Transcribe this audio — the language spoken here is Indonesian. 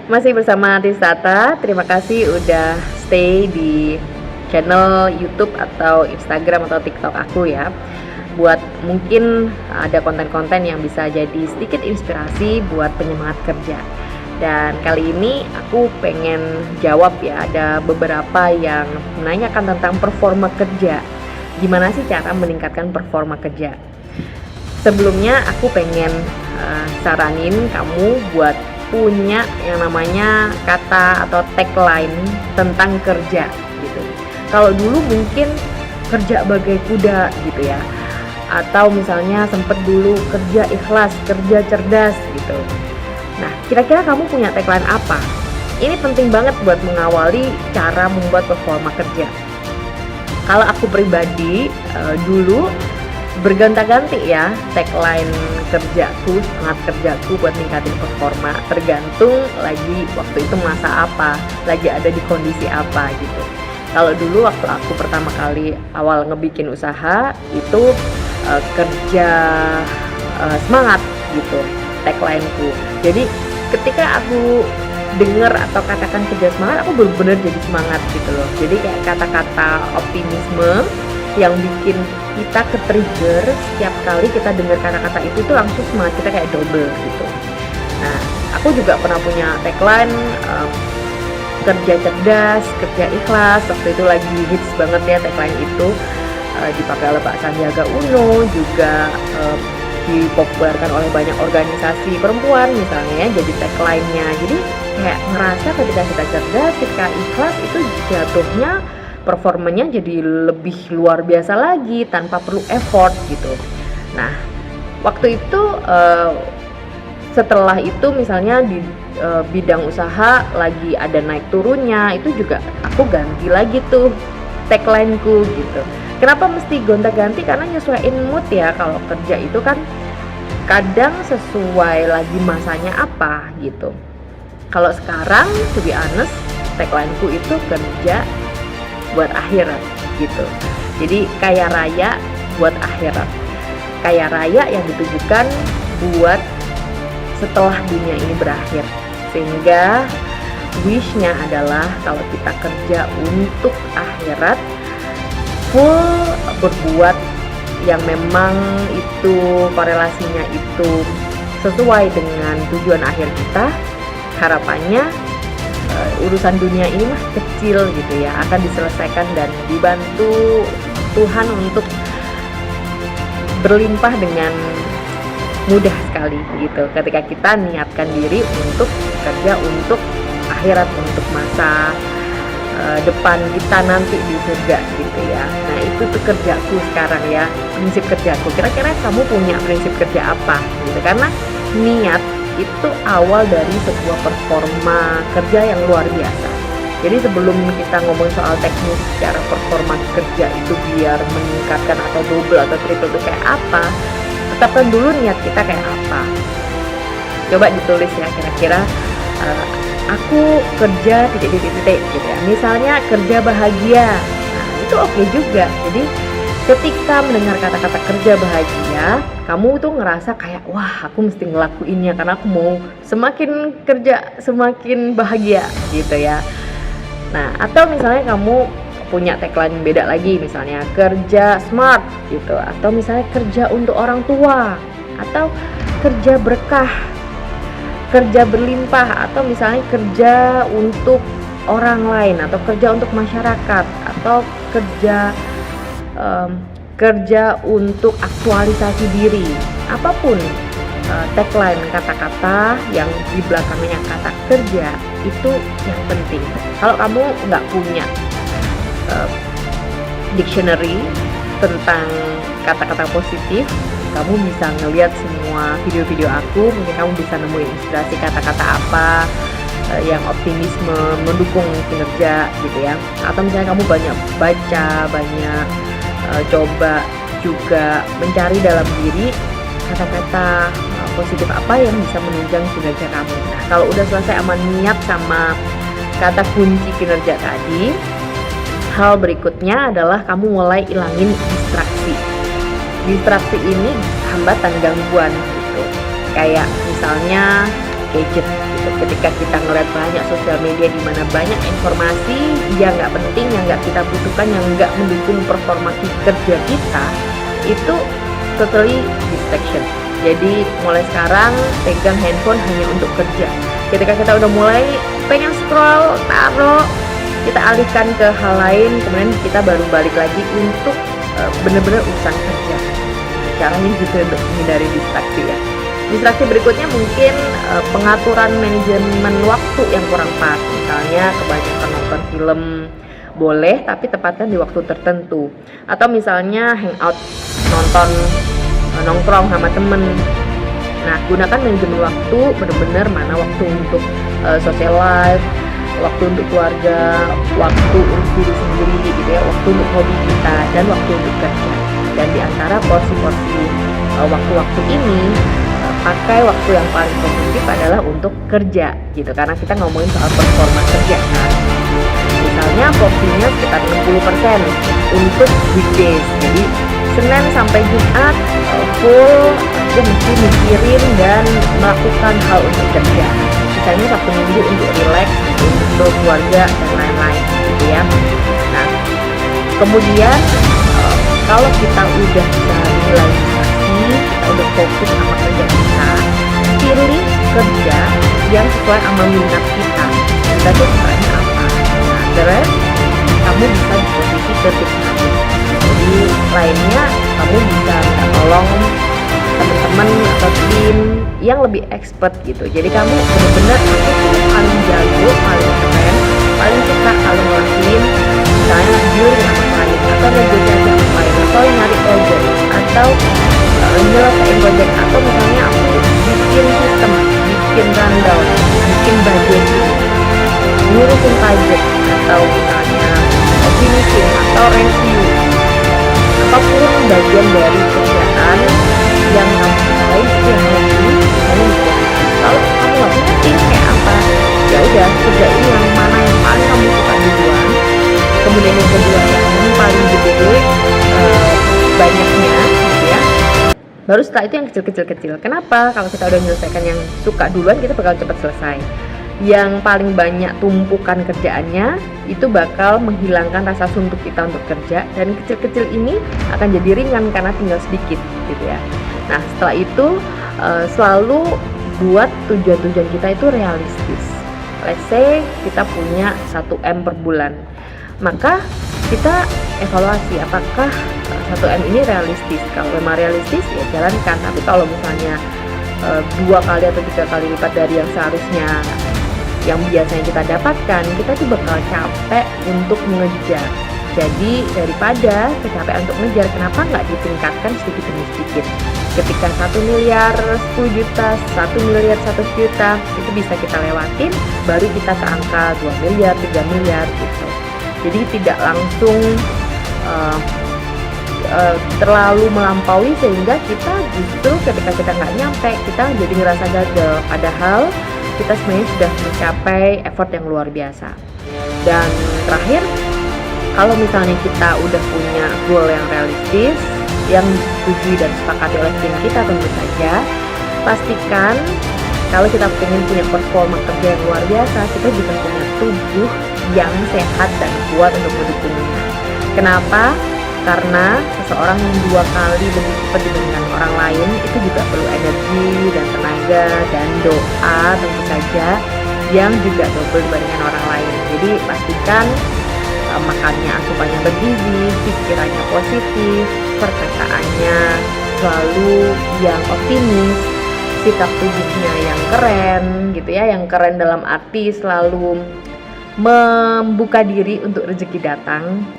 Masih bersama Trisata. Terima kasih udah stay di channel YouTube atau Instagram atau TikTok aku ya. Buat mungkin ada konten-konten yang bisa jadi sedikit inspirasi buat penyemangat kerja. Dan kali ini aku pengen jawab ya, ada beberapa yang menanyakan tentang performa kerja. Gimana sih cara meningkatkan performa kerja? Sebelumnya aku pengen saranin kamu buat punya yang namanya kata atau tagline tentang kerja gitu. Kalau dulu mungkin kerja bagai kuda gitu ya, atau misalnya sempet dulu kerja ikhlas, kerja cerdas gitu. Nah, kira-kira kamu punya tagline apa? Ini penting banget buat mengawali cara membuat performa kerja. Kalau aku pribadi dulu berganti-ganti ya tagline kerjaku, semangat kerjaku buat ningkatin performa, tergantung lagi waktu itu masa apa, lagi ada di kondisi apa gitu. Kalau dulu waktu aku pertama kali awal ngebikin usaha itu kerja semangat gitu taglineku. Jadi ketika aku denger atau katakan kerja semangat, aku bener-bener jadi semangat gitu loh. Jadi kayak kata-kata optimisme yang bikin kita ke-trigger setiap kali kita dengar kata-kata itu tuh langsung semangat kita kayak double gitu. Nah, aku juga pernah punya tagline kerja cerdas, kerja ikhlas. Waktu itu lagi hits banget ya tagline itu, dipakai oleh Pak Sandiaga Uno, juga dipopulerkan oleh banyak organisasi perempuan misalnya ya, jadi tagline-nya. Jadi kayak ngerasa ketika kita cerdas, ketika ikhlas itu jatuhnya performanya jadi lebih luar biasa lagi tanpa perlu effort gitu. Nah, waktu itu setelah itu misalnya di bidang usaha lagi ada naik turunnya, itu juga aku ganti lagi tuh tagline-ku gitu. Kenapa mesti gonta-ganti? Karena nyesuaiin mood ya. Kalau kerja itu kan kadang sesuai lagi masanya apa gitu. Kalau sekarang to be honest, tagline-ku itu kerja buat akhirat gitu. Jadi kaya raya buat akhirat. Kaya raya yang ditujukan buat setelah dunia ini berakhir. Sehingga wish-nya adalah kalau kita kerja untuk akhirat, full berbuat yang memang itu korelasinya itu sesuai dengan tujuan akhir kita. Harapannya urusan dunia ini mah kecil gitu ya, akan diselesaikan dan dibantu Tuhan untuk berlimpah dengan mudah sekali gitu ketika kita niatkan diri untuk kerja untuk akhirat, untuk masa depan kita nanti di surga gitu ya. Nah, itu tuh kerjaku sekarang ya, prinsip kerjaku. Kira-kira kamu punya prinsip kerja apa gitu? Karena niat itu awal dari sebuah performa kerja yang luar biasa. Jadi sebelum kita ngomong soal teknis secara performa kerja itu biar meningkatkan atau double atau triple itu kayak apa, tetapkan dulu niat kita kayak apa. Coba ditulis ya, kira-kira aku kerja titik gitu ya. Misalnya kerja bahagia. Nah, itu oke juga. Jadi ketika mendengar kata-kata kerja bahagia, kamu tuh ngerasa kayak wah, aku mesti ngelakuinnya karena aku mau semakin kerja semakin bahagia gitu ya. Nah, atau misalnya kamu punya tagline beda lagi, misalnya kerja smart gitu, atau misalnya kerja untuk orang tua, atau kerja berkah, kerja berlimpah, atau misalnya kerja untuk orang lain, atau kerja untuk masyarakat, atau kerja untuk aktualisasi diri. Apapun tagline kata-kata yang di belakangnya kata kerja itu yang penting. Kalau kamu nggak punya dictionary tentang kata-kata positif, kamu bisa ngelihat semua video-video aku, mungkin kamu bisa nemuin inspirasi kata-kata apa yang optimisme, mendukung kinerja gitu ya. Atau misalnya kamu banyak baca, banyak coba juga mencari dalam diri kata-kata positif apa yang bisa menunjang kinerja kamu. Nah, kalau udah selesai aman niat sama kata kunci kinerja tadi, hal berikutnya adalah kamu mulai ilangin distraksi. Distraksi ini hambatan, gangguan gitu. Kayak misalnya gadget gitu gitu. Ketika kita ngeliat banyak sosial media di mana banyak informasi yang nggak penting, yang nggak kita butuhkan, yang nggak mendukung performa kerja kita, itu totally distraction. Jadi mulai sekarang pegang handphone hanya untuk kerja. Ketika kita udah mulai pengen scroll, taruh, kita alihkan ke hal lain, kemudian kita baru balik lagi untuk benar-benar urusan kerja. Caranya gitu untuk menghindari distraksi ya. Distraksi berikutnya mungkin pengaturan manajemen waktu yang kurang pas. Misalnya kebanyakan nonton film boleh, tapi tepatkan di waktu tertentu. Atau misalnya hangout, nongkrong sama temen. Nah, gunakan manajemen waktu, benar-benar mana waktu untuk social life, waktu untuk keluarga, waktu untuk diri sendiri gitu ya, waktu untuk hobi kita, dan waktu untuk kerja. Dan di antara porsi-porsi waktu-waktu ini, pakai waktu yang paling produktif adalah untuk kerja gitu, karena kita ngomongin soal performa kerja kan. Misalnya porsinya sekitar 60% untuk weekdays. Jadi Senin sampai Jumat full aku mesti mikirin dan melakukan hal untuk kerja. Misalnya Sabtu Minggu untuk relax, untuk keluarga dan lain-lain gitu ya. Nah, kemudian kalau kita udah bisa realisasi, kita udah fokus sama kerja kita, pilih kerja yang sesuai sama minat kita. Kita tuh sukanya apa? Nah, terus kamu bisa di posisi terdekat. Jadi lainnya kamu bisa minta tolong teman-teman atau tim yang lebih expert gitu. Jadi kamu benar-benar paling jago, paling keren, paling suka kalau ngelakuin misalnya juri sama klien atau negosiasi sama klien atau nyari project atau nyelesain project, atau misalnya aku bikin sistem, bikin rundown, bikin budget, ngurusin budget, atau misalnya finishing atau review, apapun bagian dari kerjaan yang kamu sukai itu yang lebih kamu bisa. Kalau kamu nggak punya tim kayak apa, ya udah kerjain yang mana yang paling kamu suka duluan, kemudian yang kedua yang paling gede banyaknya gitu ya, baru setelah itu yang kecil-kecil. Kenapa? Kalau kita udah menyelesaikan yang suka duluan, kita bakal cepat selesai. Yang paling banyak tumpukan kerjaannya itu bakal menghilangkan rasa suntuk kita untuk kerja, dan kecil-kecil ini akan jadi ringan karena tinggal sedikit gitu ya. Nah, setelah itu selalu buat tujuan-tujuan kita itu realistis. Let's say kita punya 1M per bulan, maka kita evaluasi apakah 1M ini realistis. Kalau memang realistis ya jalankan, tapi kalau misalnya 2 kali atau 3 kali lipat dari yang seharusnya yang biasanya kita dapatkan, kita tuh bakal capek untuk mengejar. Jadi daripada kecapean untuk mengejar, kenapa nggak ditingkatkan sedikit demi sedikit? Ketika 1 miliar 10 juta, 1 miliar 100 juta itu bisa kita lewatin, baru kita ke angka 2 miliar 3 miliar gitu. Jadi tidak langsung terlalu melampaui sehingga kita justru ketika kita nggak nyampe, kita jadi ngerasa gagal, padahal kita sebenarnya sudah mencapai effort yang luar biasa. Dan terakhir, kalau misalnya kita udah punya goal yang realistis, yang disetujui dan disepakati oleh tim kita, tentu saja pastikan kalau kita ingin punya performa kerja yang luar biasa, kita juga punya tubuh yang sehat dan kuat untuk mendukungnya. Kenapa? Karena seseorang yang 2 kali lebih cepat dibandingkan orang lain itu juga perlu energi dan tenaga dan doa tentu saja yang juga double dibandingkan orang lain. Jadi pastikan makannya asupannya bergizi, pikirannya positif, perkataannya selalu yang optimis, sikap tubuhnya yang keren gitu ya, yang keren dalam arti selalu membuka diri untuk rezeki datang.